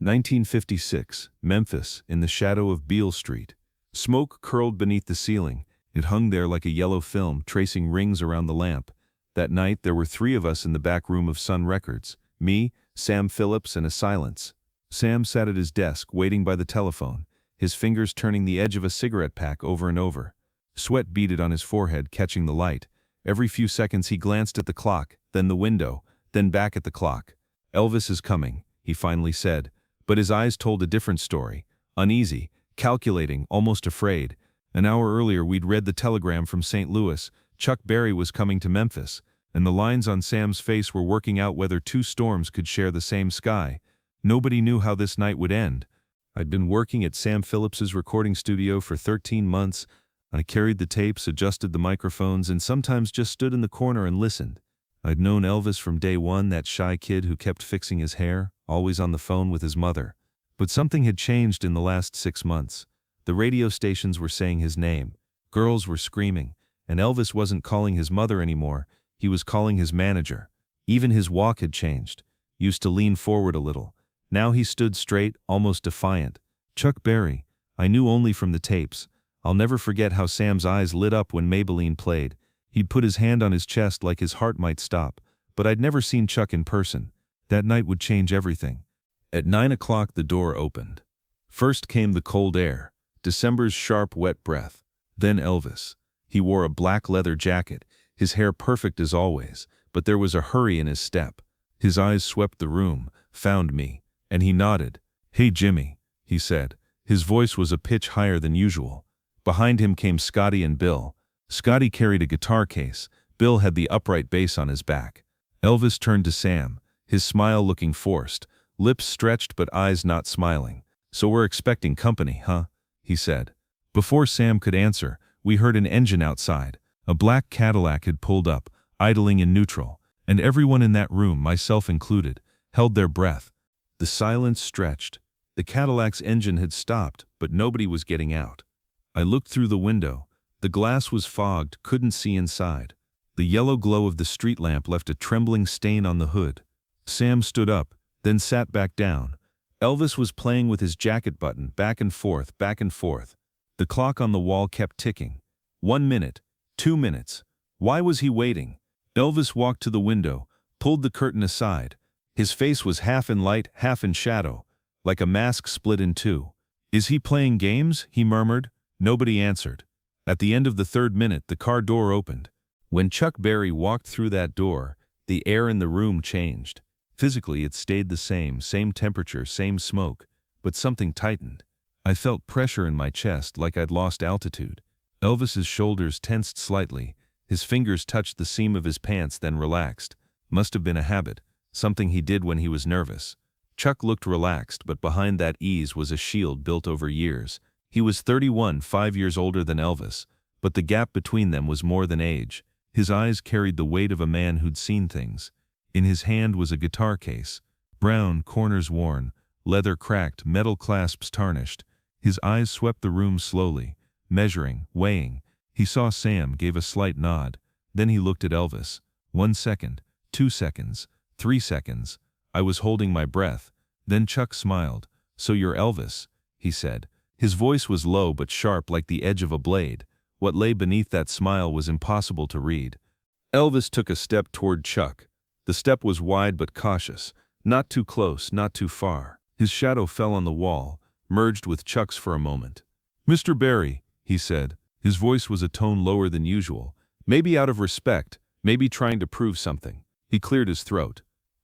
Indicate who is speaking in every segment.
Speaker 1: 1956, Memphis, in the shadow of Beale Street. Smoke curled beneath the ceiling. It hung there like a yellow film, tracing rings around the lamp. That night, there were 3 of us in the back room of Sun Records. Me, Sam Phillips, and a silence. Sam sat at his desk, waiting by the telephone, his fingers turning the edge of a cigarette pack over and over. Sweat beaded on his forehead, catching the light. Every few seconds he glanced at the clock, then the window, then back at the clock. "Elvis is coming," he finally said. But his eyes told a different story. Uneasy, calculating, almost afraid. An hour earlier we'd read the telegram from St. Louis. Chuck Berry was coming to Memphis, and the lines on Sam's face were working out whether 2 storms could share the same sky. Nobody knew how this night would end. I'd been working at Sam Phillips's recording studio for 13 months. I carried the tapes, adjusted the microphones, and sometimes just stood in the corner and listened. I'd known Elvis from day one, that shy kid who kept fixing his hair, always on the phone with his mother. But something had changed in the last 6 months. The radio stations were saying his name. Girls were screaming. And Elvis wasn't calling his mother anymore. He was calling his manager. Even his walk had changed. Used to lean forward a little. Now he stood straight, almost defiant. Chuck Berry. I knew only from the tapes. I'll never forget how Sam's eyes lit up when Maybelline played. He'd put his hand on his chest like his heart might stop. But I'd never seen Chuck in person. That night would change everything. At 9 o'clock the door opened. First came the cold air, December's sharp, wet breath. Then Elvis. He wore a black leather jacket, his hair perfect as always, but there was a hurry in his step. His eyes swept the room, found me, and he nodded. "Hey Jimmy," he said. His voice was a pitch higher than usual. Behind him came Scotty and Bill. Scotty carried a guitar case. Bill had the upright bass on his back. Elvis turned to Sam, his smile looking forced, lips stretched but eyes not smiling. "So we're expecting company, huh?" he said. Before Sam could answer, we heard an engine outside. A black Cadillac had pulled up, idling in neutral, and everyone in that room, myself included, held their breath. The silence stretched. The Cadillac's engine had stopped, but nobody was getting out. I looked through the window. The glass was fogged, couldn't see inside. The yellow glow of the street lamp left a trembling stain on the hood. Sam stood up, then sat back down. Elvis was playing with his jacket button, back and forth, back and forth. The clock on the wall kept ticking. 1 minute, 2 minutes. Why was he waiting? Elvis walked to the window, pulled the curtain aside. His face was half in light, half in shadow, like a mask split in 2. "Is he playing games?" he murmured. Nobody answered. At the end of the 3rd minute, the car door opened. When Chuck Berry walked through that door, the air in the room changed. Physically, it stayed the same temperature, same smoke, but something tightened. I felt pressure in my chest, like I'd lost altitude. Elvis's shoulders tensed slightly. His fingers touched the seam of his pants, then relaxed. Must have been a habit, something he did when he was nervous. Chuck looked relaxed, but behind that ease was a shield built over years. He was 31, 5 years older than Elvis, but the gap between them was more than age. His eyes carried the weight of a man who'd seen things. In his hand was a guitar case. Brown, corners worn, leather cracked, metal clasps tarnished. His eyes swept the room slowly, measuring, weighing. He saw Sam, gave a slight nod. Then he looked at Elvis. 1 second, 2 seconds, 3 seconds. I was holding my breath. Then Chuck smiled. "So you're Elvis," he said. His voice was low but sharp, like the edge of a blade. What lay beneath that smile was impossible to read. Elvis took a step toward Chuck. The step was wide but cautious. Not too close, not too far. His shadow fell on the wall, merged with Chuck's for a moment. "Mr. Berry," he said. His voice was a tone lower than usual. Maybe out of respect, maybe trying to prove something. He cleared his throat.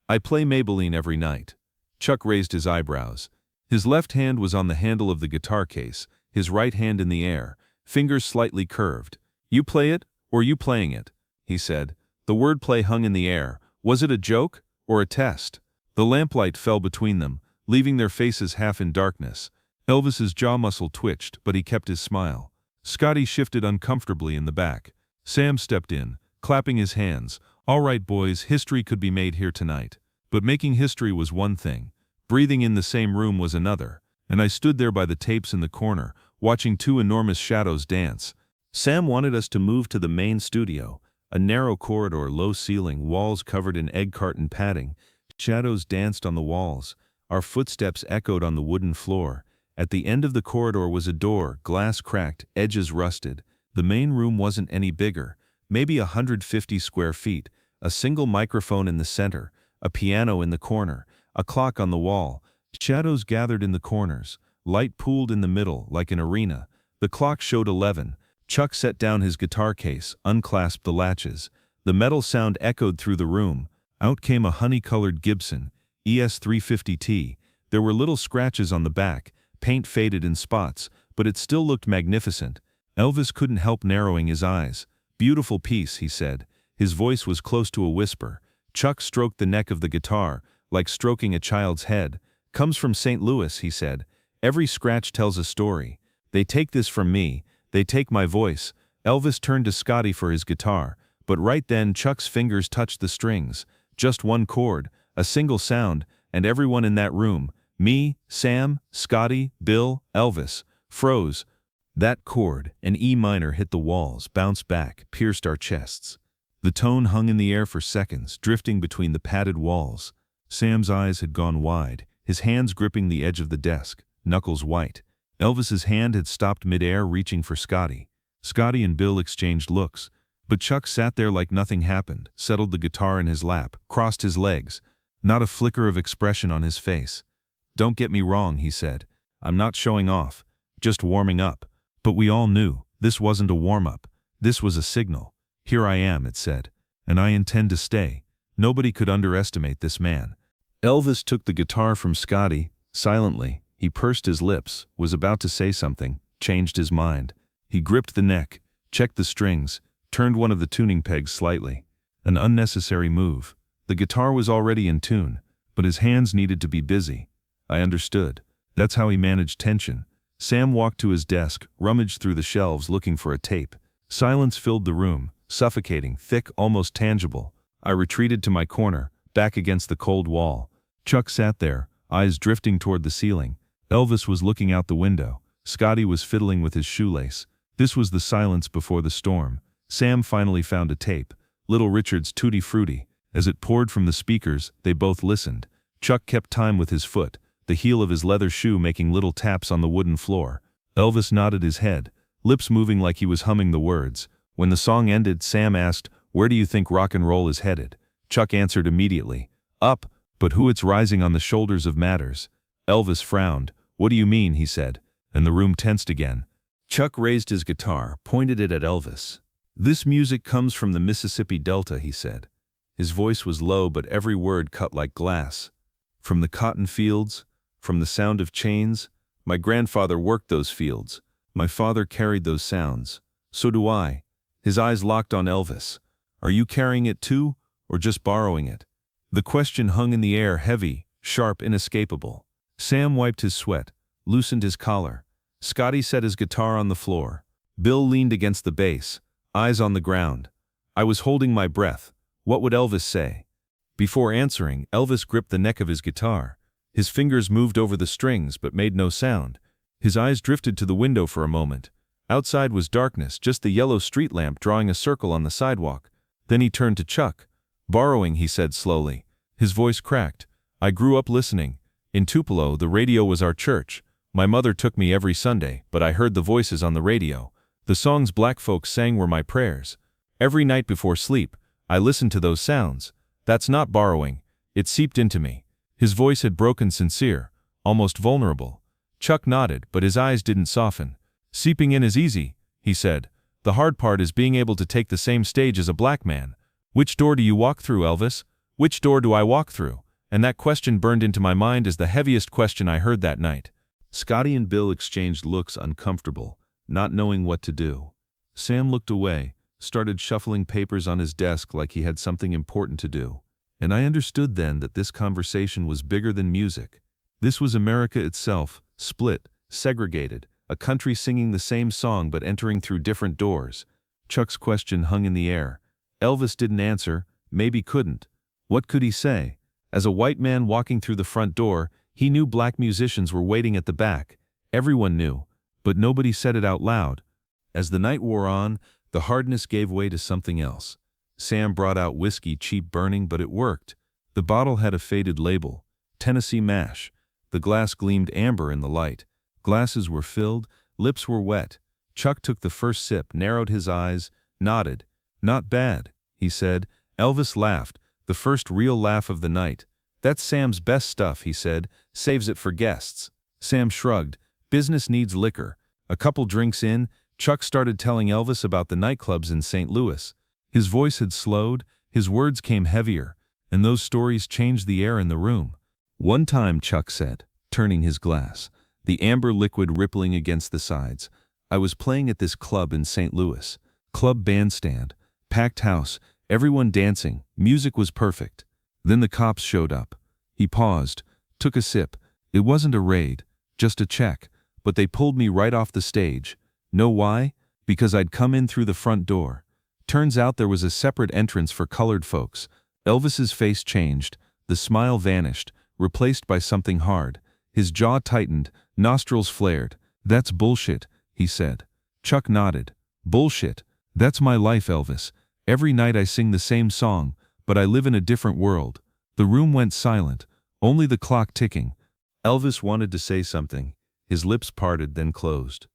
Speaker 1: "I play Maybelline every night." Chuck raised his eyebrows. His left hand was on the handle of the guitar case, his right hand in the air, fingers slightly curved. "You play it, or you playing it?" he said. The wordplay hung in the air. Was it a joke, or a test? The lamplight fell between them, leaving their faces half in darkness. Elvis's jaw muscle twitched, but he kept his smile. Scotty shifted uncomfortably in the back. Sam stepped in, clapping his hands. "All right, boys, history could be made here tonight." But making history was one thing. Breathing in the same room was another. And I stood there by the tapes in the corner, watching 2 enormous shadows dance. Sam wanted us to move to the main studio. A narrow corridor, low ceiling, walls covered in egg carton padding. Shadows danced on the walls. Our footsteps echoed on the wooden floor. At the end of the corridor was a door, glass cracked, edges rusted. The main room wasn't any bigger, maybe 150 square feet, a single microphone in the center, a piano in the corner, a clock on the wall. Shadows gathered in the corners, light pooled in the middle like an arena. The clock showed 11. Chuck set down his guitar case, unclasped the latches. The metal sound echoed through the room. Out came a honey-colored Gibson, ES-350T. There were little scratches on the back, paint faded in spots, but it still looked magnificent. Elvis couldn't help narrowing his eyes. "Beautiful piece," he said. His voice was close to a whisper. Chuck stroked the neck of the guitar, like stroking a child's head. "Comes from St. Louis," he said. "Every scratch tells a story. They take this from me. They take my voice." Elvis turned to Scotty for his guitar, but right then Chuck's fingers touched the strings. Just one chord, a single sound, and everyone in that room, me, Sam, Scotty, Bill, Elvis, froze. That chord, an E minor, hit the walls, bounced back, pierced our chests. The tone hung in the air for seconds, drifting between the padded walls. Sam's eyes had gone wide, his hands gripping the edge of the desk, knuckles white. Elvis's hand had stopped mid-air, reaching for Scotty. Scotty and Bill exchanged looks, but Chuck sat there like nothing happened, settled the guitar in his lap, crossed his legs. Not a flicker of expression on his face. "Don't get me wrong," he said. "I'm not showing off, just warming up." But we all knew, this wasn't a warm-up. This was a signal. "Here I am," it said, "and I intend to stay." Nobody could underestimate this man. Elvis took the guitar from Scotty, silently. He pursed his lips, was about to say something, changed his mind. He gripped the neck, checked the strings, turned one of the tuning pegs slightly. An unnecessary move. The guitar was already in tune, but his hands needed to be busy. I understood. That's how he managed tension. Sam walked to his desk, rummaged through the shelves looking for a tape. Silence filled the room, suffocating, thick, almost tangible. I retreated to my corner, back against the cold wall. Chuck sat there, eyes drifting toward the ceiling. Elvis was looking out the window. Scotty was fiddling with his shoelace. This was the silence before the storm. Sam finally found a tape, Little Richard's Tutti Frutti. As it poured from the speakers, they both listened. Chuck kept time with his foot, the heel of his leather shoe making little taps on the wooden floor. Elvis nodded his head, lips moving like he was humming the words. When the song ended, Sam asked, "Where do you think rock and roll is headed?" Chuck answered immediately, "Up, but who it's rising on the shoulders of matters." Elvis frowned. "What do you mean?" he said, and the room tensed again. Chuck raised his guitar, pointed it at Elvis. "This music comes from the Mississippi Delta," he said. His voice was low, but every word cut like glass. "From the cotton fields, from the sound of chains. My grandfather worked those fields. My father carried those sounds. So do I." His eyes locked on Elvis. "Are you carrying it too, or just borrowing it?" The question hung in the air, heavy, sharp, inescapable. Sam wiped his sweat, loosened his collar. Scotty set his guitar on the floor. Bill leaned against the bass, eyes on the ground. I was holding my breath. What would Elvis say? Before answering, Elvis gripped the neck of his guitar. His fingers moved over the strings but made no sound. His eyes drifted to the window for a moment. Outside was darkness, just the yellow street lamp drawing a circle on the sidewalk. Then he turned to Chuck. "Borrowing," he said slowly. His voice cracked. "I grew up listening. In Tupelo, the radio was our church. My mother took me every Sunday, but I heard the voices on the radio. The songs black folks sang were my prayers. Every night before sleep, I listened to those sounds. That's not borrowing. It seeped into me." His voice had broken sincere, almost vulnerable. Chuck nodded, but his eyes didn't soften. "Seeping in is easy," he said. "The hard part is being able to take the same stage as a black man. Which door do you walk through, Elvis? Which door do I walk through?" And that question burned into my mind as the heaviest question I heard that night. Scotty and Bill exchanged looks, uncomfortable, not knowing what to do. Sam looked away, started shuffling papers on his desk like he had something important to do. And I understood then that this conversation was bigger than music. This was America itself, split, segregated, a country singing the same song but entering through different doors. Chuck's question hung in the air. Elvis didn't answer, maybe couldn't. What could he say? As a white man walking through the front door, he knew black musicians were waiting at the back. Everyone knew, but nobody said it out loud. As the night wore on, the hardness gave way to something else. Sam brought out whiskey, cheap burning, but it worked. The bottle had a faded label, Tennessee Mash. The glass gleamed amber in the light. Glasses were filled, lips were wet. Chuck took the first sip, narrowed his eyes, nodded. "Not bad," he said. Elvis laughed, the first real laugh of the night. "That's Sam's best stuff," he said. "Saves it for guests." Sam shrugged. "Business needs liquor." A couple drinks in, Chuck started telling Elvis about the nightclubs in St. Louis. His voice had slowed, his words came heavier, and those stories changed the air in the room. "One time," Chuck said, turning his glass, the amber liquid rippling against the sides, "I was playing at this club in St. Louis. Club bandstand, packed house, everyone dancing, music was perfect. Then the cops showed up." He paused, took a sip. "It wasn't a raid, just a check, but they pulled me right off the stage. Know why? Because I'd come in through the front door. Turns out there was a separate entrance for colored folks." Elvis's face changed, the smile vanished, replaced by something hard. His jaw tightened, nostrils flared. "That's bullshit," he said. Chuck nodded. "Bullshit. That's my life, Elvis. Every night I sing the same song, but I live in a different world." The room went silent, only the clock ticking. Elvis wanted to say something. His lips parted, then closed.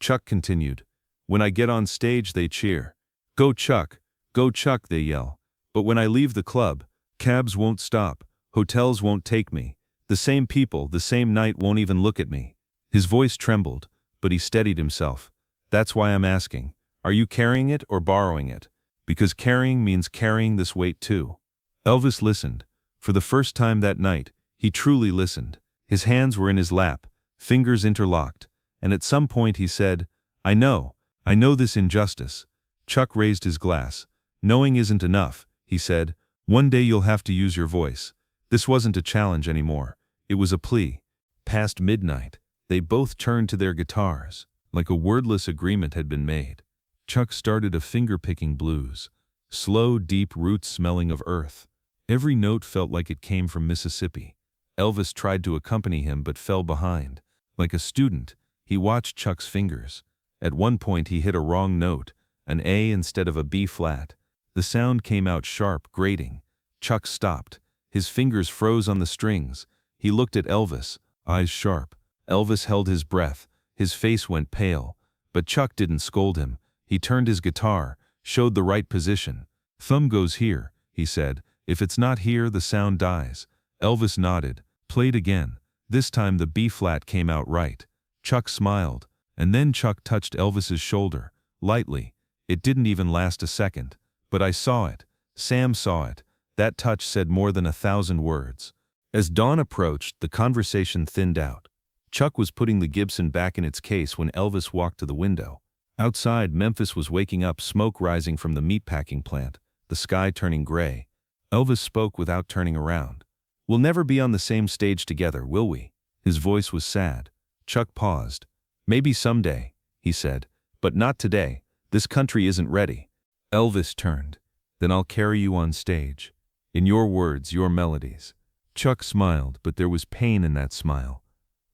Speaker 1: Chuck continued. "When I get on stage, they cheer. 'Go Chuck! Go Chuck!' they yell. But when I leave the club, cabs won't stop, hotels won't take me. The same people, the same night won't even look at me." His voice trembled, but he steadied himself. "That's why I'm asking. Are you carrying it or borrowing it? Because carrying means carrying this weight too." Elvis listened. For the first time that night, he truly listened. His hands were in his lap, fingers interlocked, and at some point he said, I know this injustice." Chuck raised his glass. "Knowing isn't enough," he said. "One day you'll have to use your voice." This wasn't a challenge anymore. It was a plea. Past midnight, they both turned to their guitars, like a wordless agreement had been made. Chuck started a finger-picking blues, slow, deep roots smelling of earth. Every note felt like it came from Mississippi. Elvis tried to accompany him but fell behind. Like a student, he watched Chuck's fingers. At one point he hit a wrong note, an A instead of a B flat. The sound came out sharp, grating. Chuck stopped. His fingers froze on the strings. He looked at Elvis, eyes sharp. Elvis held his breath. His face went pale. But Chuck didn't scold him. He turned his guitar, showed the right position. "Thumb goes here," he said. "If it's not here, the sound dies." Elvis nodded, played again. This time the B-flat came out right. Chuck smiled, and then Chuck touched Elvis's shoulder, lightly. It didn't even last a second. But I saw it. Sam saw it. That touch said more than 1,000 words. As dawn approached, the conversation thinned out. Chuck was putting the Gibson back in its case when Elvis walked to the window. Outside, Memphis was waking up, smoke rising from the meatpacking plant, the sky turning gray. Elvis spoke without turning around. "We'll never be on the same stage together, will we?" His voice was sad. Chuck paused. "Maybe someday," he said, "but not today. This country isn't ready." Elvis turned. "Then I'll carry you on stage. In your words, your melodies." Chuck smiled, but there was pain in that smile.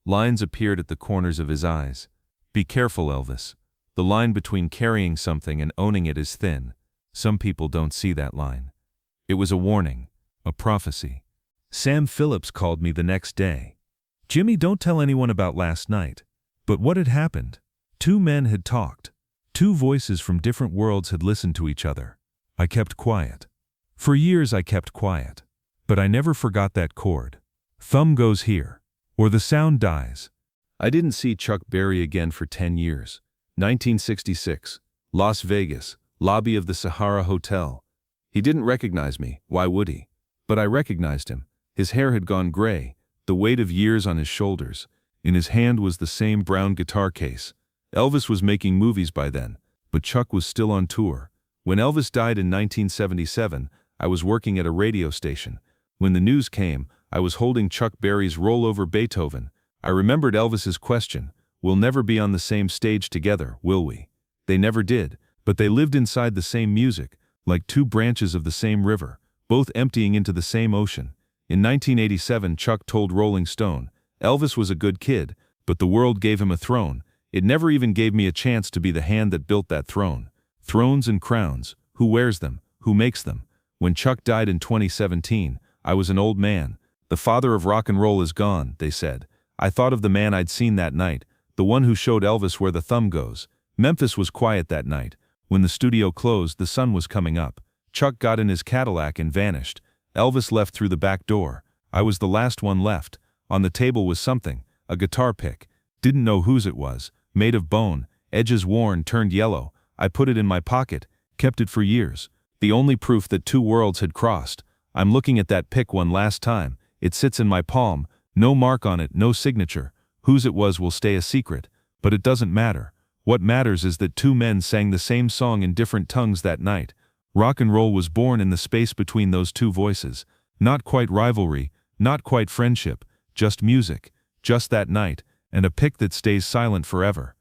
Speaker 1: Lines appeared at the corners of his eyes. "Be careful, Elvis. The line between carrying something and owning it is thin. Some people don't see that line." It was a warning, a prophecy. Sam Phillips called me the next day. "Jimmy, don't tell anyone about last night." But what had happened? Two men had talked. Two voices from different worlds had listened to each other. I kept quiet. For years I kept quiet. But I never forgot that chord. Thumb goes here, or the sound dies. I didn't see Chuck Berry again for 10 years. 1966, Las Vegas, lobby of the Sahara Hotel. He didn't recognize me, why would he? But I recognized him. His hair had gone gray, the weight of years on his shoulders. In his hand was the same brown guitar case. Elvis was making movies by then, but Chuck was still on tour. When Elvis died in 1977, I was working at a radio station. When the news came, I was holding Chuck Berry's Roll Over Beethoven. I remembered Elvis's question, "We'll never be on the same stage together, will we?" They never did, but they lived inside the same music, like two branches of the same river, both emptying into the same ocean. In 1987, Chuck told Rolling Stone, "Elvis was a good kid, but the world gave him a throne. It never even gave me a chance to be the hand that built that throne." Thrones and crowns, who wears them, who makes them? When Chuck died in 2017, I was an old man. The father of rock and roll is gone, they said. I thought of the man I'd seen that night, the one who showed Elvis where the thumb goes. Memphis was quiet that night. When the studio closed, the sun was coming up. Chuck got in his Cadillac and vanished. Elvis left through the back door. I was the last one left. On the table was something, a guitar pick. Didn't know whose it was. Made of bone, edges worn, turned yellow. I put it in my pocket, kept it for years. The only proof that two worlds had crossed. I'm looking at that pick one last time. It sits in my palm. No mark on it, no signature. Whose it was will stay a secret. But it doesn't matter. What matters is that two men sang the same song in different tongues that night. Rock and roll was born in the space between those two voices. Not quite rivalry, not quite friendship, just music, just that night, and a pick that stays silent forever.